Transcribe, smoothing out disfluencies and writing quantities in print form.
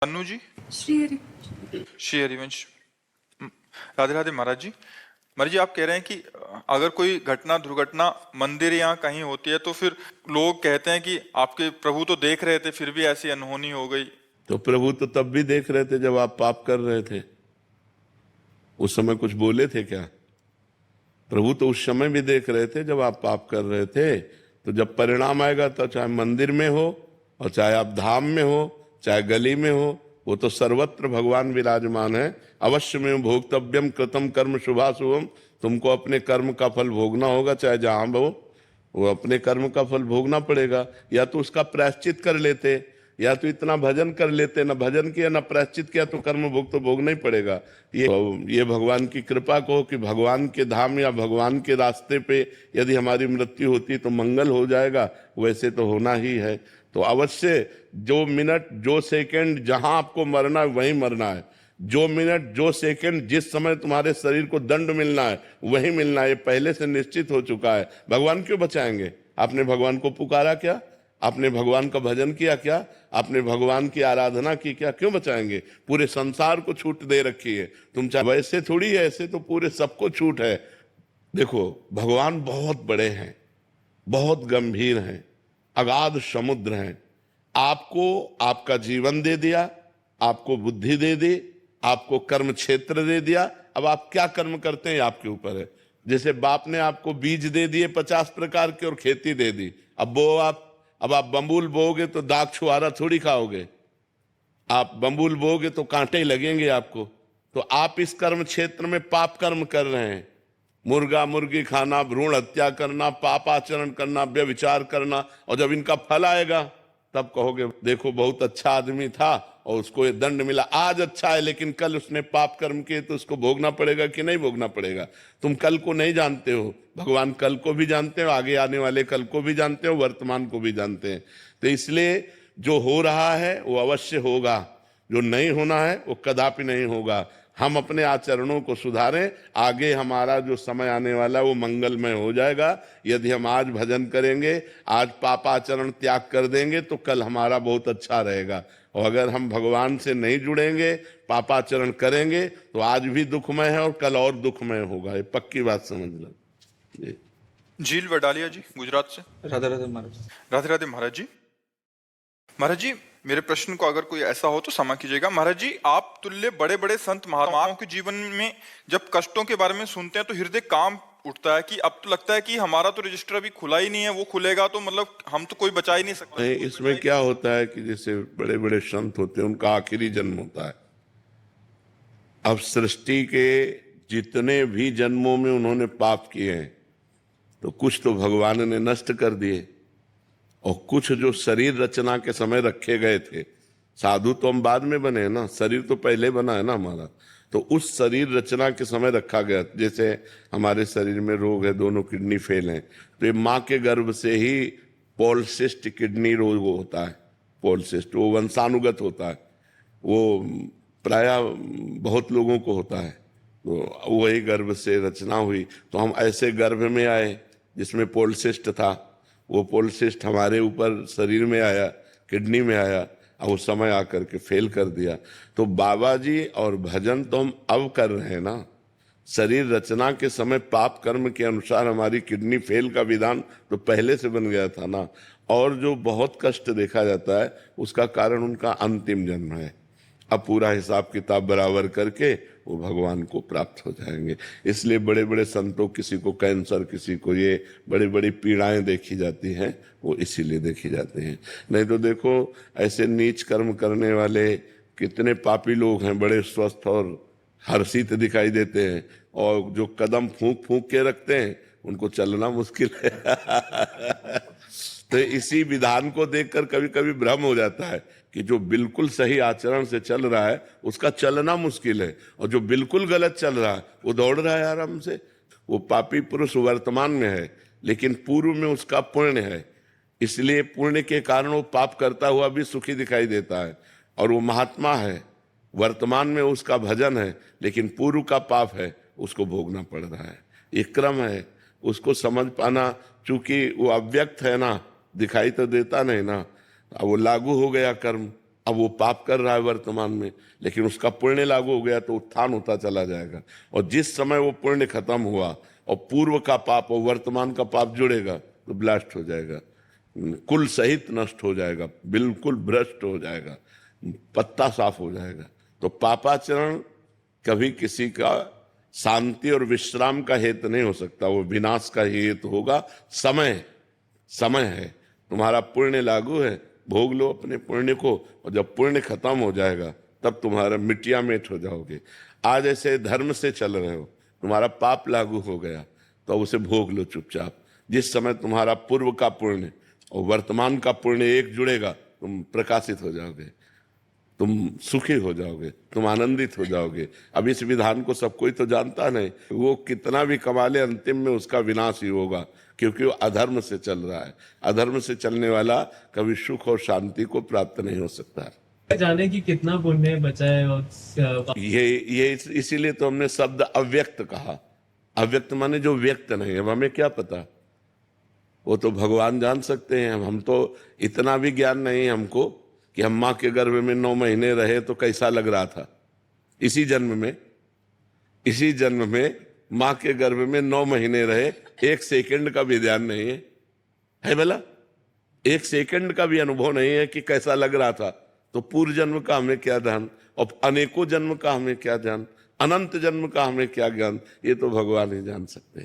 अनु जी। श्री हरि। श्री हरिवंश। राधे राधे महाराज जी। महाराज जी, आप कह रहे हैं कि अगर कोई घटना दुर्घटना मंदिर या कहीं होती है तो फिर लोग कहते हैं कि आपके प्रभु तो देख रहे थे फिर भी ऐसी अनहोनी हो गई। तो प्रभु तो तब भी देख रहे थे जब आप पाप कर रहे थे। उस समय कुछ बोले थे क्या? प्रभु तो उस समय भी देख रहे थे जब आप पाप कर रहे थे। तो जब परिणाम आएगा तो चाहे मंदिर में हो और चाहे आप धाम में हो चाहे गली में हो, वो तो सर्वत्र भगवान विराजमान है। अवश्य में भोक्तव्यम कृतम कर्म शुभाशुभम। तुमको अपने कर्म का फल भोगना होगा, चाहे जहां हो वो अपने कर्म का फल भोगना पड़ेगा। या तो उसका प्रायश्चित कर लेते, या तो इतना भजन कर लेते, ना भजन किया ना प्रायश्चित किया तो कर्म भोग तो भोगना ही पड़ेगा। ये भगवान की कृपा को कि भगवान के धाम या भगवान के रास्ते पे यदि हमारी मृत्यु होती तो मंगल हो जाएगा, वैसे तो होना ही है। तो अवश्य जो मिनट जो सेकंड जहां आपको मरना है वहीं मरना है। जो मिनट जो सेकंड जिस समय तुम्हारे शरीर को दंड मिलना है वही मिलना है, ये पहले से निश्चित हो चुका है। भगवान क्यों बचाएंगे? आपने भगवान को पुकारा क्या? आपने भगवान का भजन किया क्या? आपने भगवान की आराधना की क्या? क्यों बचाएंगे? पूरे संसार को छूट दे रखी है। तुम चाहे वैसे थोड़ी है, ऐसे तो पूरे सबको छूट है। देखो, भगवान बहुत बड़े हैं, बहुत गंभीर हैं, अगाध समुद्र हैं। आपको आपका जीवन दे दिया, आपको बुद्धि दे दी, आपको कर्म क्षेत्र दे दिया। अब आप क्या कर्म करते हैं आपके ऊपर है। जैसे बाप ने आपको बीज दे दिए 50 प्रकार के और खेती दे दी। अब आप बम्बूल बोओगे तो दाग छुआरा थोड़ी खाओगे। आप बम्बूल बोओगे तो कांटे ही लगेंगे आपको। तो आप इस कर्म क्षेत्र में पाप कर्म कर रहे हैं। मुर्गा मुर्गी खाना, भ्रूण हत्या करना, पाप आचरण करना, व्यभिचार करना, और जब इनका फल आएगा तब कहोगे देखो बहुत अच्छा आदमी था और उसको ये दंड मिला। आज अच्छा है लेकिन कल उसने पाप कर्म किए तो उसको भोगना पड़ेगा कि नहीं भोगना पड़ेगा? तुम कल को नहीं जानते हो, भगवान कल को भी जानते हो, आगे आने वाले कल को भी जानते हो, वर्तमान को भी जानते हैं। तो इसलिए जो हो रहा है वो अवश्य होगा, जो नहीं होना है वो कदापि नहीं होगा। हम अपने आचरणों को सुधारें, आगे हमारा जो समय आने वाला है वो मंगलमय हो जाएगा। यदि हम आज भजन करेंगे, आज पापाचरण त्याग कर देंगे तो कल हमारा बहुत अच्छा रहेगा। और अगर हम भगवान से नहीं जुड़ेंगे, पापाचरण करेंगे तो आज भी दुखमय है और कल और दुखमय होगा। ये पक्की बात समझ लो। झील वडालिया जी, गुजरात से। राधे राधे महाराज। राधे राधे महाराज जी। महाराज जी, मेरे प्रश्न को अगर कोई ऐसा हो तो क्षमा कीजिएगा। महाराज जी, आप तुल्य बड़े बड़े संत महात्माओं के जीवन में जब कष्टों के बारे में सुनते हैं तो हृदय कांप उठता है कि अब तो लगता है कि हमारा तो रजिस्टर अभी खुला ही नहीं है, वो खुलेगा तो मतलब हम तो कोई बचा ही नहीं सकता। नहीं, इसमें क्या होता है कि जैसे बड़े बड़े संत होते हैं उनका आखिरी जन्म होता है। अब सृष्टि के जितने भी जन्मों में उन्होंने पाप किए हैं तो कुछ तो भगवान ने नष्ट कर दिए, और कुछ जो शरीर रचना के समय रखे गए थे। साधु तो हम बाद में बने हैं ना, शरीर तो पहले बना है ना हमारा। तो उस शरीर रचना के समय रखा गया। जैसे हमारे शरीर में रोग है, दोनों किडनी फेल हैं, तो ये माँ के गर्भ से ही पॉलिसिस्ट किडनी रोग होता है। पॉलिसिस्ट वो वंशानुगत होता है, वो प्रायः बहुत लोगों को होता है। तो वही गर्भ से रचना हुई, तो हम ऐसे गर्भ में आए जिसमें पॉलिसिस्ट था। वो पॉलिसिस्ट हमारे ऊपर शरीर में आया, किडनी में आया, और उस समय आकर के फेल कर दिया। तो बाबा जी और भजन तो हम अब कर रहे हैं ना। शरीर रचना के समय पाप कर्म के अनुसार हमारी किडनी फेल का विधान तो पहले से बन गया था ना। और जो बहुत कष्ट देखा जाता है उसका कारण उनका अंतिम जन्म है। अब पूरा हिसाब किताब बराबर करके वो भगवान को प्राप्त हो जाएंगे। इसलिए बड़े बड़े संतों, किसी को कैंसर, किसी को ये बड़ी बड़ी पीड़ाएं देखी जाती हैं, वो इसीलिए देखी जाती हैं। नहीं तो देखो, ऐसे नीच कर्म करने वाले कितने पापी लोग हैं, बड़े स्वस्थ और हर्षित दिखाई देते हैं, और जो कदम फूंक फूंक के रखते हैं उनको चलना मुश्किल है। तो इसी विधान को देखकर कभी कभी भ्रम हो जाता है कि जो बिल्कुल सही आचरण से चल रहा है उसका चलना मुश्किल है, और जो बिल्कुल गलत चल रहा है वो दौड़ रहा है आराम से। वो पापी पुरुष वर्तमान में है लेकिन पूर्व में उसका पुण्य है, इसलिए पुण्य के कारण वो पाप करता हुआ भी सुखी दिखाई देता है। और वो महात्मा है, वर्तमान में उसका भजन है लेकिन पूर्व का पाप है, उसको भोगना पड़ रहा है। ये क्रम है, उसको समझ पाना। चूंकि वो अव्यक्त है ना, दिखाई तो देता नहीं ना, वो लागू हो गया कर्म, अब वो पाप कर रहा है वर्तमान में, लेकिन उसका पुण्य लागू हो गया तो उत्थान होता चला जाएगा। और जिस समय वो पुण्य खत्म हुआ और पूर्व का पाप और वर्तमान का पाप जुड़ेगा तो ब्लास्ट हो जाएगा, कुल सहित नष्ट हो जाएगा, बिल्कुल भ्रष्ट हो जाएगा, पत्ता साफ हो जाएगा। तो पापाचरण कभी किसी का शांति और विश्राम का हेतु नहीं हो सकता, वो विनाश का हेतु होगा। समय है, तुम्हारा पुण्य लागू है, भोग लो अपने पुण्य को, और जब पुण्य खत्म हो जाएगा तब तुम्हारा मिट्टिया मेट हो जाओगे। आज ऐसे धर्म से चल रहे हो, तुम्हारा पाप लागू हो गया तो उसे भोग लो चुपचाप। जिस समय तुम्हारा पूर्व का पुण्य और वर्तमान का पुण्य एक जुड़ेगा, तुम प्रकाशित हो जाओगे, तुम सुखी हो जाओगे, तुम आनंदित हो जाओगे। अब इस विधान को सब कोई तो जानता नहीं, वो कितना भी कमा ले अंतिम में उसका विनाश ही होगा, क्योंकि वो अधर्म से चल रहा है। अधर्म से चलने वाला कभी सुख और शांति को प्राप्त नहीं हो सकता है। जाने की कितना पुण्य बचा है और ये इसीलिए तो हमने शब्द अव्यक्त कहा। अव्यक्त माने जो व्यक्त नहीं है, अब हमें क्या पता, वो तो भगवान जान सकते हैं। हम तो इतना भी ज्ञान नहीं है हमको कि हम माँ के गर्भ में 9 महीने रहे तो कैसा लग रहा था। इसी जन्म में माँ के गर्भ में 9 महीने रहे, 1 सेकंड का भी ध्यान नहीं है भला, 1 सेकंड का भी अनुभव नहीं है कि कैसा लग रहा था। तो पूर्व जन्म का हमें क्या ध्यान, और अनेकों जन्म का हमें क्या ध्यान, अनंत जन्म का हमें क्या ज्ञान, ये तो भगवान ही जान सकते हैं।